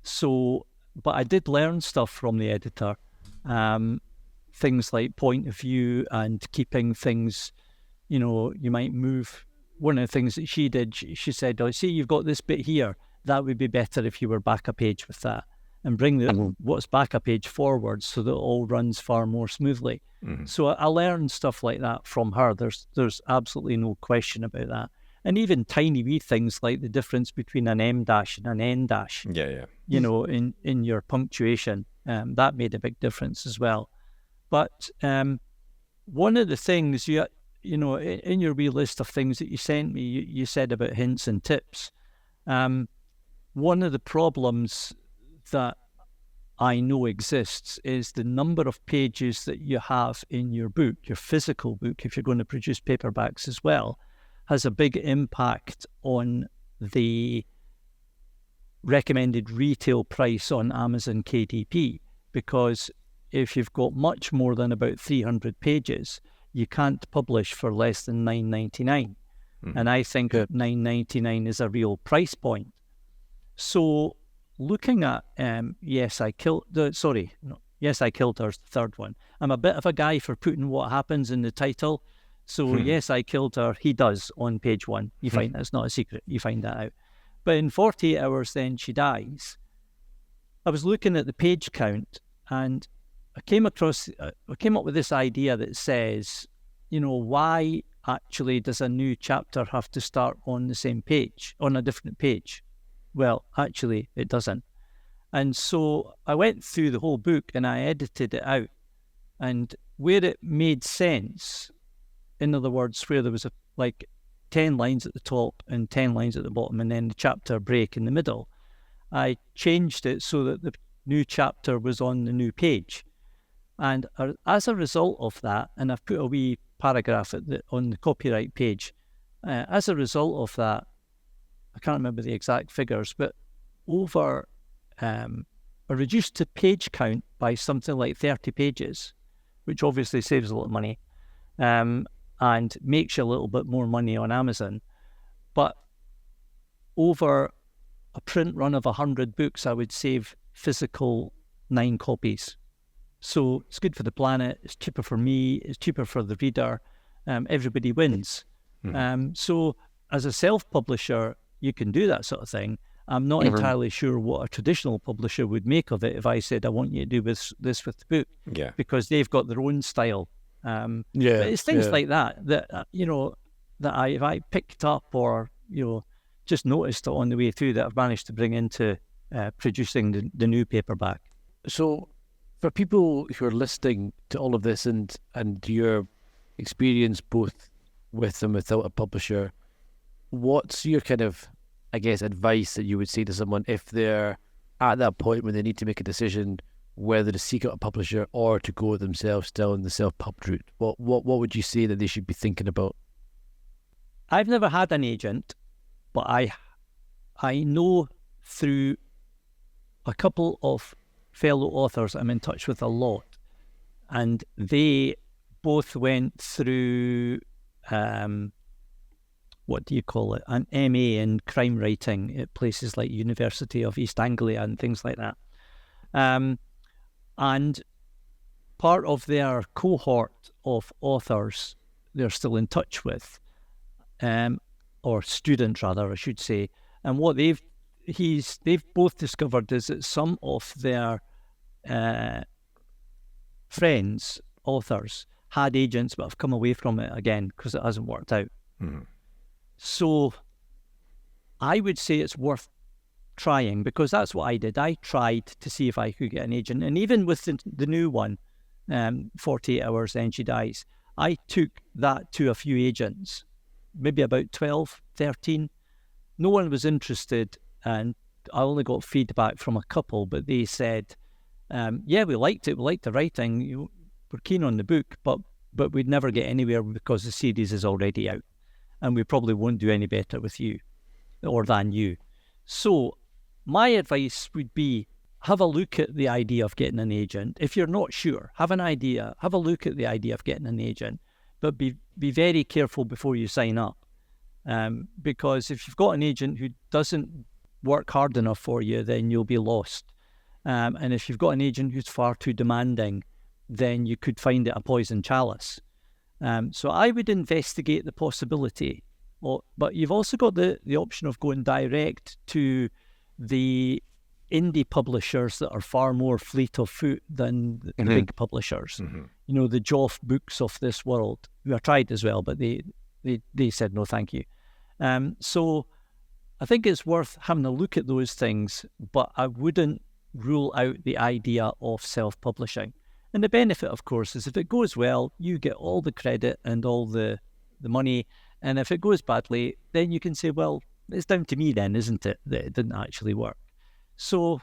So, but I did learn stuff from the editor, things like point of view and keeping things, you might move. One of the things that she did, she said, see, you've got this bit here. That would be better if you were back a page with that, and bring what's back a page forward so that it all runs far more smoothly. So I learned stuff like that from her. There's absolutely no question about that. And even tiny wee things like the difference between an M dash and an N dash. Yeah. In your punctuation, that made a big difference as well. But one of the things in your wee list of things that you sent me, you said about hints and tips. One of the problems that I know exists is the number of pages that you have in your book, your physical book, if you're going to produce paperbacks as well, has a big impact on the recommended retail price on Amazon KDP, because if you've got much more than about 300 pages, you can't publish for less than $9.99. And I think $9.99 is a real price point. So looking at Yes, I Killed Her, the third one. I'm a bit of a guy for putting what happens in the title. So Yes, I Killed Her, he does on page 1. You find that's not a secret. You find that out. But in 48 hours, then she dies. I was looking at the page count, and I came up with this idea that says, why actually does a new chapter have to start on the same page, on a different page? well, actually, it doesn't. And so I went through the whole book and I edited it out. And where it made sense, in other words, where there was like 10 lines at the top and 10 lines at the bottom, and then the chapter break in the middle, I changed it so that the new chapter was on the new page. And as a result of that, and I've put a wee paragraph on the copyright page, as a result of that, I can't remember the exact figures, but over a reduced to page count by something like 30 pages, which obviously saves a lot of money and makes you a little bit more money on Amazon. But over a print run of 100 books, I would save physical 9 copies. So it's good for the planet, it's cheaper for me, it's cheaper for the reader, everybody wins. So as a self-publisher, you can do that sort of thing. I'm not entirely sure what a traditional publisher would make of it if I said, I want you to do this with the book. Yeah. Because they've got their own style. But it's things like that, that if I picked up or, just noticed on the way through that I've managed to bring into producing the new paperback. So for people who are listening to all of this and your experience both with and without a publisher, what's your kind of, I guess, advice that you would say to someone if they're at that point when they need to make a decision whether to seek out a publisher or to go themselves down the self-pub route? What would you say that they should be thinking about? I've never had an agent, but I know through a couple of fellow authors I'm in touch with a lot, and they both went through what do you call it, an MA in crime writing at places like University of East Anglia and things like that. And part of their cohort of authors they're still in touch with, or students rather, I should say, and what they've both discovered is that some of their friends, authors, had agents but have come away from it again because it hasn't worked out. Mm-hmm. So I would say it's worth trying, because that's what I did. I tried to see if I could get an agent, and even with the new one, 48 Hours Then She Dies, I took that to a few agents, maybe about 12, 13. No one was interested, and I only got feedback from a couple, but they said, yeah, we liked it, we liked the writing, we're keen on the book, but we'd never get anywhere because the series is already out, and we probably won't do any better with you or than you. So my advice would be, have a look at the idea of getting an agent. If you're not sure, have an idea, have a look at the idea of getting an agent, but be very careful before you sign up. Because if you've got an agent who doesn't work hard enough for you, then you'll be lost. And if you've got an agent who's far too demanding, then you could find it a poison chalice. So I would investigate the possibility. But you've also got the option of going direct to the indie publishers that are far more fleet of foot than the big publishers. Mm-hmm. The Joff Books of this world, who I tried as well, but they said no thank you. So I think it's worth having a look at those things, but I wouldn't rule out the idea of self-publishing. And the benefit, of course, is if it goes well, you get all the credit and all the money. And if it goes badly, then you can say, well, it's down to me then, isn't it, that it didn't actually work. So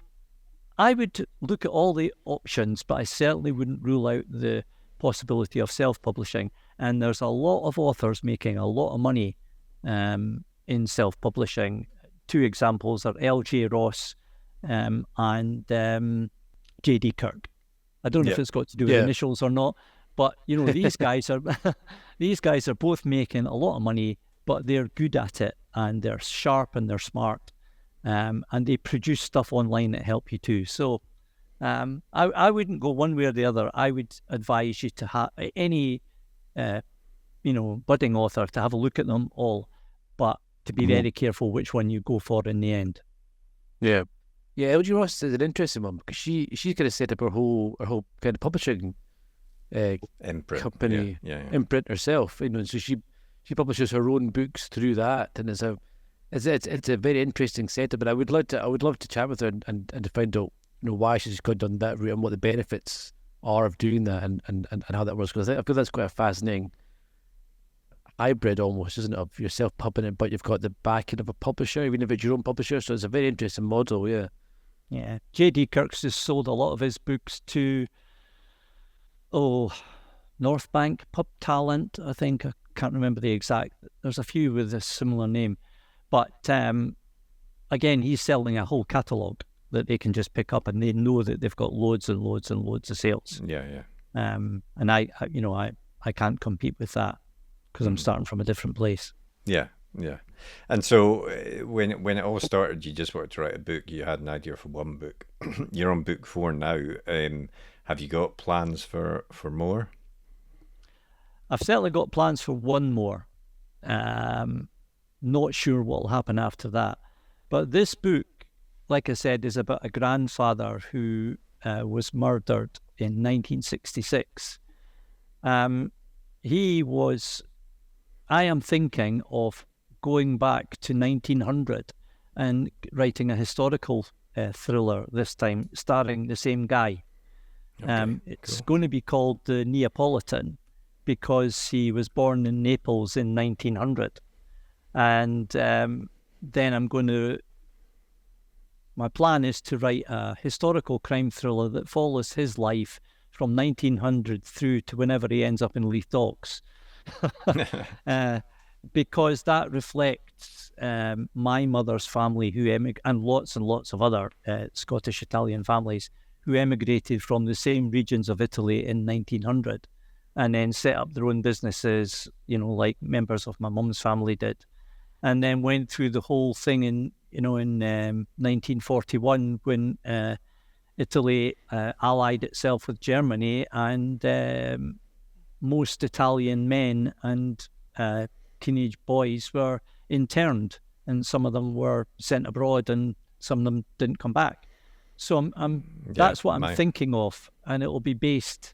I would look at all the options, but I certainly wouldn't rule out the possibility of self-publishing. And there's a lot of authors making a lot of money in self-publishing. 2 examples are L.J. Ross and J.D. Kirk. I don't know if it's got to do with initials or not, but these guys are both making a lot of money, but they're good at it, and they're sharp and they're smart, and they produce stuff online that help you too. So I wouldn't go one way or the other. I would advise you to have any budding author to have a look at them all, but to be very careful which one you go for in the end. Yeah, L.J. Ross is an interesting one, because she's kind of set up her whole kind of publishing imprint company, imprint herself. So she publishes her own books through that, and it's a It's a very interesting setup, but I would love to chat with her and to find out why she's gone down that route and what the benefits are of doing that and how that works, because I feel that's quite a fascinating hybrid almost, isn't it, of yourself pubbing it, but you've got the backing of a publisher, even if it's your own publisher. So it's a very interesting model. Yeah. J.D. Kirk's has sold a lot of his books to North Bank Pub Talent, I think. I can't remember the exact. There's a few with a similar name. But again, he's selling a whole catalogue that they can just pick up, and they know that they've got loads and loads and loads of sales. Yeah. And I can't compete with that because I'm starting from a different place. Yeah. And so when it all started, you just wanted to write a book. You had an idea for one book. You're on book 4 now. Have you got plans for more? I've certainly got plans for one more. Not sure what will happen after that. But this book, like I said, is about a grandfather who was murdered in 1966. I am thinking of going back to 1900 and writing a historical thriller this time, starring the same guy. It's going to be called The Neapolitan because he was born in Naples in 1900. And then my plan is to write a historical crime thriller that follows his life from 1900 through to whenever he ends up in Leith Docks. Because that reflects my mother's family and lots of other Scottish Italian families who emigrated from the same regions of Italy in 1900 and then set up their own businesses, like members of my mum's family did, and then went through the whole thing in 1941 when Italy allied itself with Germany, and most Italian men and teenage boys were interned, and some of them were sent abroad, and some of them didn't come back. So that's what I'm thinking of, and it will be based.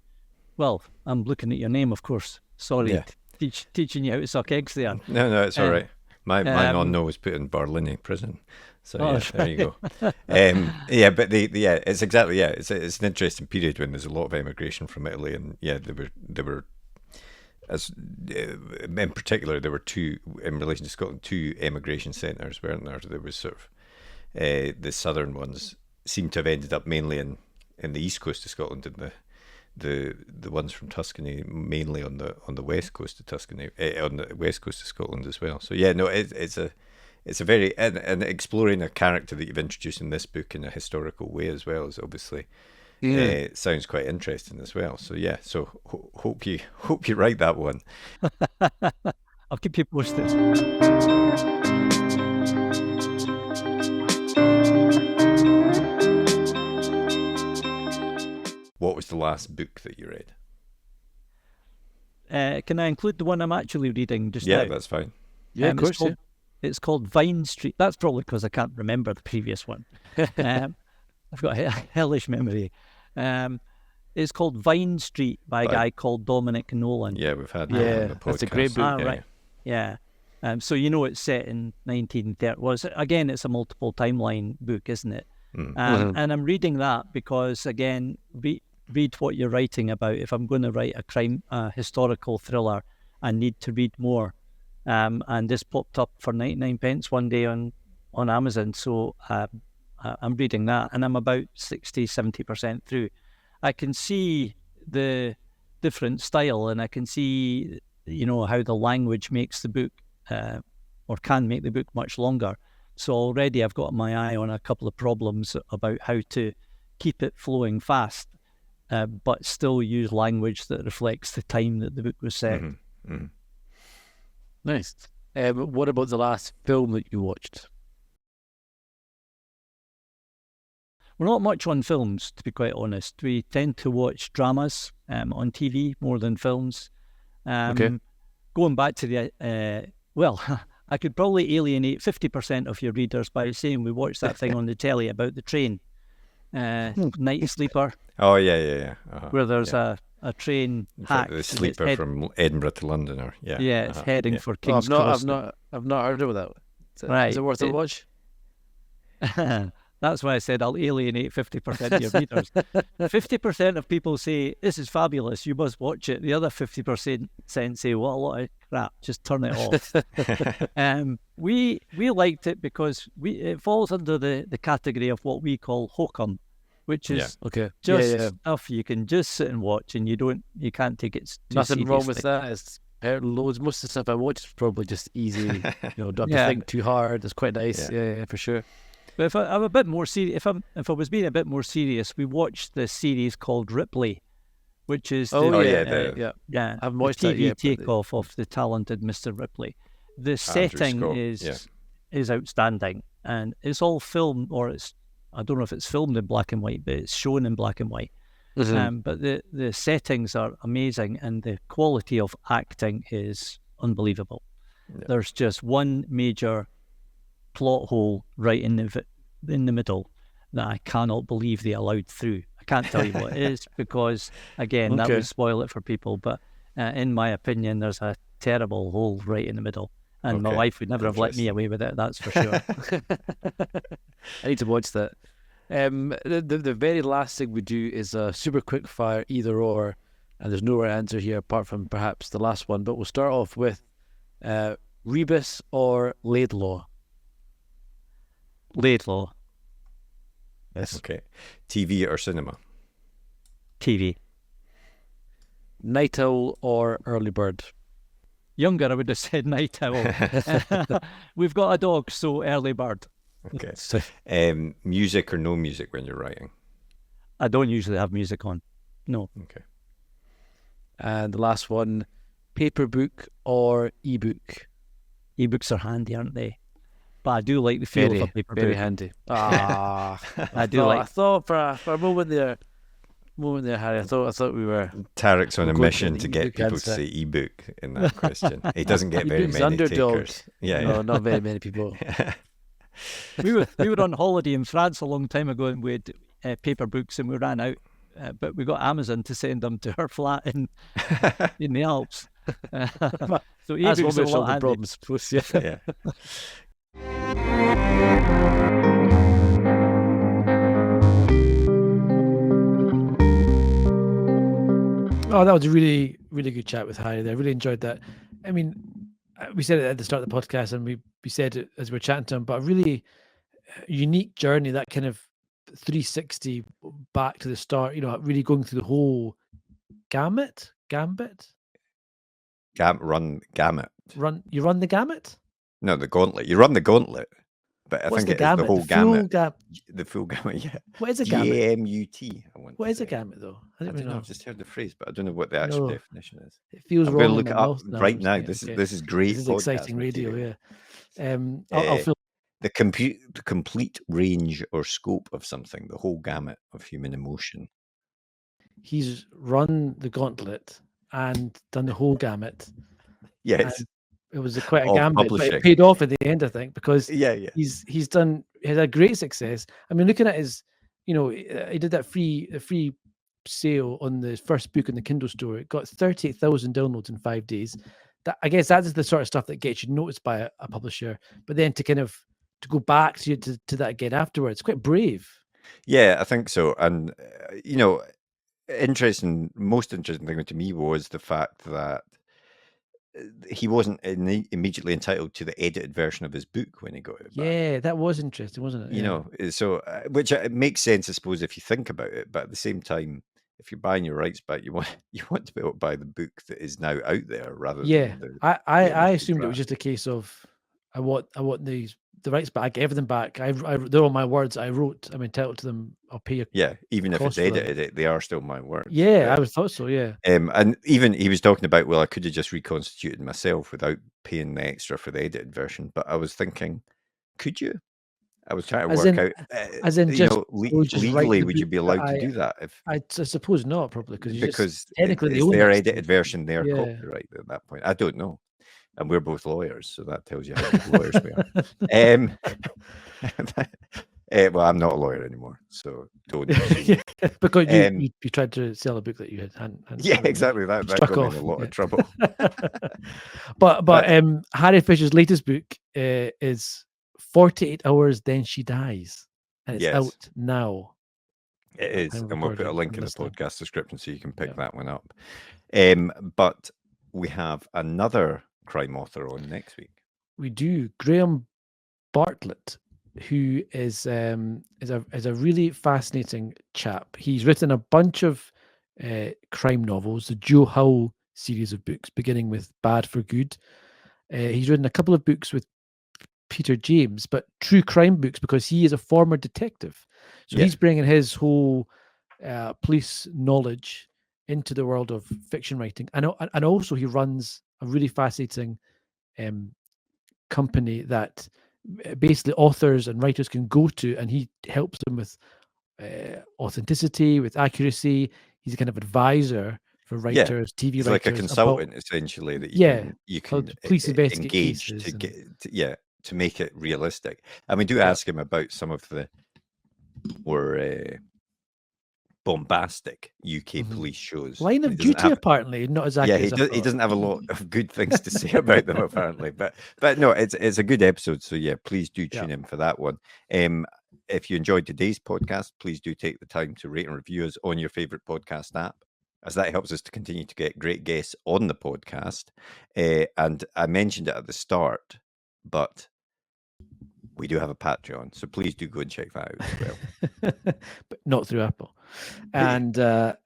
Well, I'm looking at your name, of course. Sorry, teaching you how to suck eggs there. No, it's all right. My non-no was put in Barlinnie prison. So there you go. But it's exactly It's an interesting period when there's a lot of emigration from Italy, and there were as in particular there were two in relation to Scotland, two emigration centres, weren't there? There was sort of the southern ones seem to have ended up mainly in the east coast of Scotland, and the ones from Tuscany mainly on the west coast of Tuscany, on the west coast of Scotland as well. So it's a very and exploring a character that you've introduced in this book in a historical way as well is obviously sounds quite interesting as well. So hope you write that one. I'll keep you posted. What was the last book that you read? Can I include the one I'm actually reading just now? Yeah, that's fine. Yeah, of course. It's called Vine Street. That's probably because I can't remember the previous one. I've got a hellish memory. It's called Vine Street by a guy called Dominic Nolan. Yeah, we've had that on the podcast. That's a great book. Right. Yeah. So it's set in 1930. Well, again, it's a multiple timeline book, isn't it? And I'm reading that because, again, read what you're writing about. If I'm going to write a historical thriller, I need to read more. And this popped up for 99 pence one day on Amazon. So I'm reading that, and I'm about 60-70% through. I can see the different style, and I can see, how the language makes the book, or can make the book much longer. So already I've got my eye on a couple of problems about how to keep it flowing fast, but still use language that reflects the time that the book was set. Mm-hmm. Mm-hmm. Nice. What about the last film that you watched? We're not much on films, to be quite honest. We tend to watch dramas on TV more than films. Going back to the... I could probably alienate 50% of your readers by saying we watched that thing on the telly about the train, Night Sleeper. Oh, yeah. Where there's a train hack. The sleeper from Edinburgh to London, or it's heading for King's Cross. I've not heard of that. Right. Is it worth a watch? That's why I said I'll alienate 50% of your readers. 50% of people say, this is fabulous, you must watch it. The other 50% say, what a lot of crap, just turn it off. We liked it because it falls under the category of what we call hokum, which is just stuff you can just sit and watch, and you can't take it too Nothing wrong with seriously. that. It's heard loads. Most of the stuff I watch is probably just easy. Don't have to think too hard. It's quite nice. Yeah, for sure. But if I'm a bit more serious, if I was being a bit more serious, we watched the series called Ripley, which is I haven't watched the that TV yet. takeoff of the talented Mr. Ripley. The setting Scott, is outstanding, and it's all filmed, I don't know if it's filmed in black and white, but it's shown in black and white. But the settings are amazing, and the quality of acting is unbelievable. Yeah. There's just one major plot hole right in the middle that I cannot believe they allowed through. I can't tell you what it is because, again, that would spoil it for people. But in my opinion, there's a terrible hole right in the middle. And my wife would never have let me away with it, that's for sure. I need to watch that. The very last thing we do is a super quick fire either or, and there's no right answer here apart from perhaps the last one. But we'll start off with Rebus or Laidlaw. Laidlaw. Yes. Okay. TV or cinema? TV. Night Owl or Early Bird? Younger, I would have said Night Owl. We've got a dog, so Early Bird. Okay. Music or no music when you're writing? I don't usually have music on. No. Okay. And the last one, paper book or ebook? Ebooks are handy, aren't they? But I do like the feel of a paper very book. handy. I thought for a moment there, Harry, I thought we were. Tarek's on a going mission for the to get ebook people answer. to say ebook in that question. He doesn't get very Ebook's many underdogs. takers. No, not very many people. we were on holiday in France a long time ago, and we had paper books, and we ran out. But we got Amazon to send them to her flat in the Alps. So That's ebooks one are a lot of the handy. problems. Yeah. Oh, that was a really, really good chat with Harry there. I really enjoyed that. I mean, we said it at the start of the podcast, and we said it as we were chatting to him, but a really unique journey, that kind of 360 back to the start, really going through the whole gambit. Gamut. You run the gamut? No, the gauntlet. You run the gauntlet. But I What's think the it is gamut? the whole The full gamut. The full gamut, yeah. What is a gamut? G-A-M-U-T. What is a gamut, though? I don't know. I've just heard the phrase, but I don't know what the actual definition is. It feels I'm wrong. going to look in it my up mouth now. right now. Yeah, This okay. is great. This is podcast exciting radio, material. yeah. I'll feel The complete range or scope of something, the whole gamut of human emotion. he's run the gauntlet and done the whole gamut. Yes. It was quite a Of gambit, but publishing. it paid off at the end, I think, because Yeah. he's had great success. I mean, looking at his, he did that free sale on the first book in the Kindle store. It got 38,000 downloads in 5 days. That, I guess, that is the sort of stuff that gets you noticed by a publisher. But then to go back to that again afterwards, quite brave. Yeah, I think so. And most interesting thing to me was the fact that he wasn't immediately entitled to the edited version of his book when he got it back. Yeah, that was interesting, wasn't it? So which makes sense, I suppose, if you think about it. But at the same time, if you're buying your rights back, you want to be able to buy the book that is now out there rather than I assumed it was just a case of I want the rights back, everything back. They're all my words. I wrote. I'm entitled to them. I'll pay you. Yeah, even if it's cost for them. edited, they are still my words. Yeah, I would thought so. Yeah. And even he was talking about, well, I could have just reconstituted myself without paying the extra for the edited version. But I was thinking, could you? I was trying to work out. Legally, would you be allowed to do that? I suppose not, probably because technically it's their edited version, their copyright at that point. I don't know. And we're both lawyers, so that tells you how good lawyers we are. Well, I'm not a lawyer anymore, so don't. Because you tried to sell a book that you had. Yeah, exactly. That got me in a lot of trouble. But Harry Fisher's latest book is 48 hours, then she dies, and it's Yes. out now. It is, Time of and we'll put a recording link and in the listening. podcast description so you can pick Yeah. that one up. But we have another crime author on next week. We do. Graham Bartlett, who is a really fascinating chap. He's written a bunch of crime novels, the Joe Hull series of books, beginning with Bad for Good. He's written a couple of books with Peter James, but true crime books because he is a former detective. So Yeah. he's bringing his whole police knowledge into the world of fiction writing, and also he runs a really fascinating company that basically authors and writers can go to, and he helps them with authenticity, with accuracy. He's a kind of advisor for writers, TV He's writers. like a consultant essentially that you how can police investigate engage cases to and- get to make it realistic. And we do ask him about some of the more bombastic UK police shows. Line of He doesn't Duty, have- apparently, not as accurate as I he thought. doesn't have a lot of good things to say about them apparently, but no, it's a good episode. So yeah, please do tune in for that one. If you enjoyed today's podcast, please do take the time to rate and review us on your favorite podcast app, as that helps us to continue to get great guests on the podcast. And I mentioned it at the start, but we do have a Patreon, so please do go and check that out as well. But not through Apple. And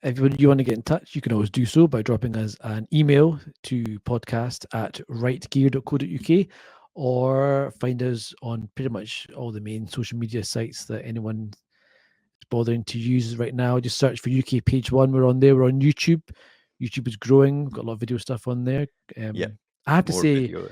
if you want to get in touch, you can always do so by dropping us an email to podcast@rightgear.co.uk, or find us on pretty much all the main social media sites that anyone is bothering to use right now. Just search for UK Page One. We're on there. We're on YouTube. YouTube is growing. We've got a lot of video stuff on there. I have to More say, video.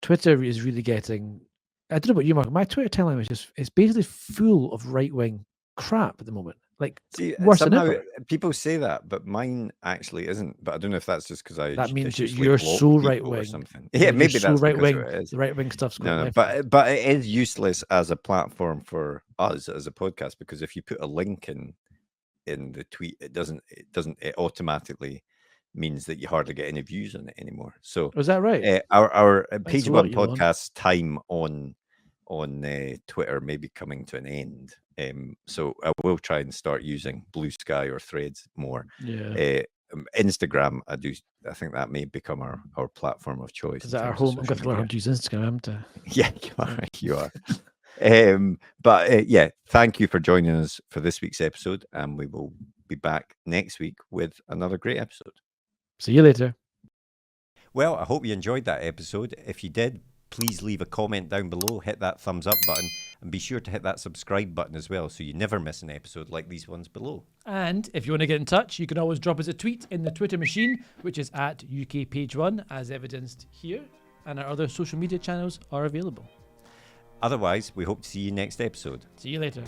Twitter is really getting... I don't know about you, Mark. My Twitter timeline is basically full of right-wing crap at the moment. Like, See, worse than somehow ever. people say that, but mine actually isn't. But I don't know if that's just because I That means that viciously you're block so people right-wing. or something. Yeah, Yeah, you're maybe so that's because right-wing. of it is. The right-wing stuff's going No, left. but it is useless as a platform for us as a podcast, because if you put a link in the tweet, it automatically means that you hardly get any views on it anymore. So Was that right? our Page a One lot, Elon. podcast time on Twitter may be coming to an end. So I will try and start using Blue Sky or Threads more. Yeah. Instagram, I think that may become our platform of choice. Is in that our terms of home? I'm going to social learn how media. to use Instagram, haven't I? Yeah, you are. But thank you for joining us for this week's episode, and we will be back next week with another great episode. See you later. Well, I hope you enjoyed that episode. If you did, please leave a comment down below, hit that thumbs up button, and be sure to hit that subscribe button as well, so you never miss an episode like these ones below. And if you want to get in touch, you can always drop us a tweet in the Twitter machine, which is at UK Page One, as evidenced here, and our other social media channels are available. Otherwise, we hope to see you next episode. See you later.